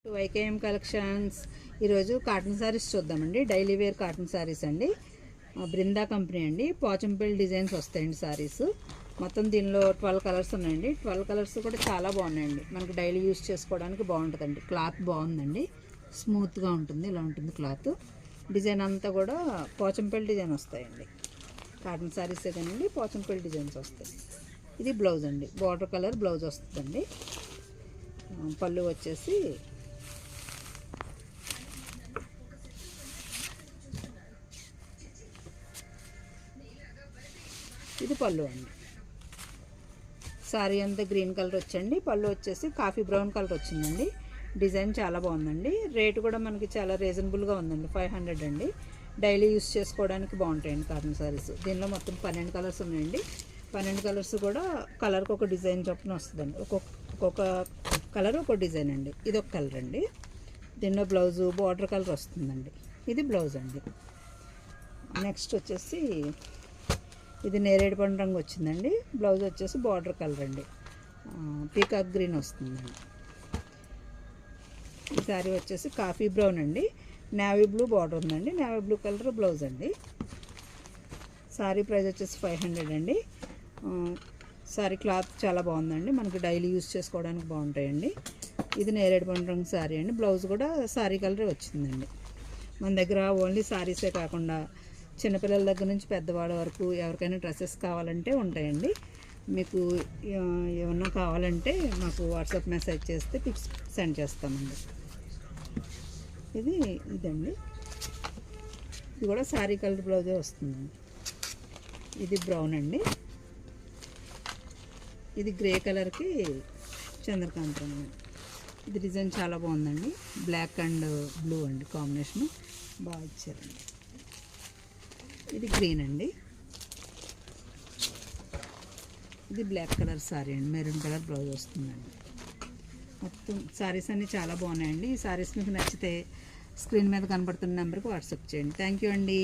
వైకేఎం collections ఈరోజు cotton saris చూద్దామండి. Daily wear cotton saris అండి. బృందా కంపెనీ అండి. పోచంపల్లి డిజైన్స్ వస్తాయండి శారీస్. మొత్తం దీనిలో 12 కలర్స్ ఉన్నాయండి. 12 కలర్స్ కూడా చాలా బాగున్నాయండి. మనకు డైలీ యూస్ చేసుకోవడానికి బాగుంటుందండి. క్లాత్ బాగుందండి, స్మూత్గా ఉంటుంది. ఇలా ఉంటుంది క్లాత్. డిజైన్ అంతా కూడా పోచంపల్లి డిజైన్ వస్తాయండి. కాటన్ శారీసే కానండి, పోచంపల్లి డిజైన్స్ వస్తాయి. ఇది బ్లౌజ్ అండి. బార్డర్ కలర్ బ్లౌజ్ వస్తుందండి. పళ్ళు వచ్చేసి ఇది పళ్ళు అండి. సారీ అంతా గ్రీన్ కలర్ వచ్చండి. పళ్ళు వచ్చేసి కాఫీ బ్రౌన్ కలర్ వచ్చిందండి. డిజైన్ చాలా బాగుందండి. రేటు కూడా మనకి చాలా రీజనబుల్గా ఉందండి. 500 అండి. డైలీ యూస్ చేసుకోవడానికి బాగుంటాయండి కాటన్ సారీస్. దీనిలో మొత్తం 12 కలర్స్ ఉన్నాయండి. 12 కలర్స్ కూడా కలర్కి ఒక డిజైన్ చొప్పున వస్తుందండి. ఒక్కొక్క కలర్ ఒక డిజైన్ అండి. ఇది ఒక కలర్ అండి. దీనిలో బ్లౌజు బార్డర్ కలర్ వస్తుందండి. ఇది బ్లౌజ్ అండి. నెక్స్ట్ వచ్చేసి ఇది నేరేడు పండు రంగు వచ్చిందండి. బ్లౌజ్ వచ్చేసి బార్డర్ కలర్ అండి. పీకాక్ గ్రీన్ వస్తుందండి. ఈ శారీ వచ్చేసి కాఫీ బ్రౌన్ అండి. నేవీ బ్లూ బార్డర్ ఉందండి. నేవీ బ్లూ కలర్ బ్లౌజ్ అండి. శారీ ప్రైస్ వచ్చేసి 500 అండి. శారీ క్లాత్ చాలా బాగుందండి. మనకి డైలీ యూస్ చేసుకోవడానికి బాగుంటాయండి. ఇది నేరేడు పండు రంగు శారీ అండి. బ్లౌజ్ కూడా శారీ కలరే వచ్చిందండి. మన దగ్గర ఓన్లీ శారీసే కాకుండా చిన్నపిల్లల దగ్గర నుంచి పెద్దవాళ్ళ వరకు ఎవరికైనా డ్రెస్సెస్ కావాలంటే ఉంటాయండి. మీకు ఏమన్నా కావాలంటే మాకు వాట్సాప్ మెసేజ్ చేస్తే పిక్స్ సెండ్ చేస్తామండి. ఇదండి. ఇది కూడా శారీ కలర్ బ్లౌజే వస్తుందండి. ఇది బ్రౌన్ అండి. ఇది గ్రే కలర్కి చంద్రకాంత్ అండి. ఇది డిజైన్ చాలా బాగుందండి. బ్లాక్ అండ్ బ్లూ అండి కాంబినేషను బాగా ఇచ్చారండి. ఇది గ్రీన్ అండి. ఇది బ్లాక్ కలర్ శారీ అండి. మెరూన్ కలర్ బ్లౌజ్ వస్తుందండి. మొత్తం శారీస్ అన్నీ చాలా బాగున్నాయండి. ఈ శారీస్ మీకు నచ్చితే స్క్రీన్ మీద కనబడుతున్న నెంబర్కి వాట్సాప్ చేయండి. థ్యాంక్ యూ అండి.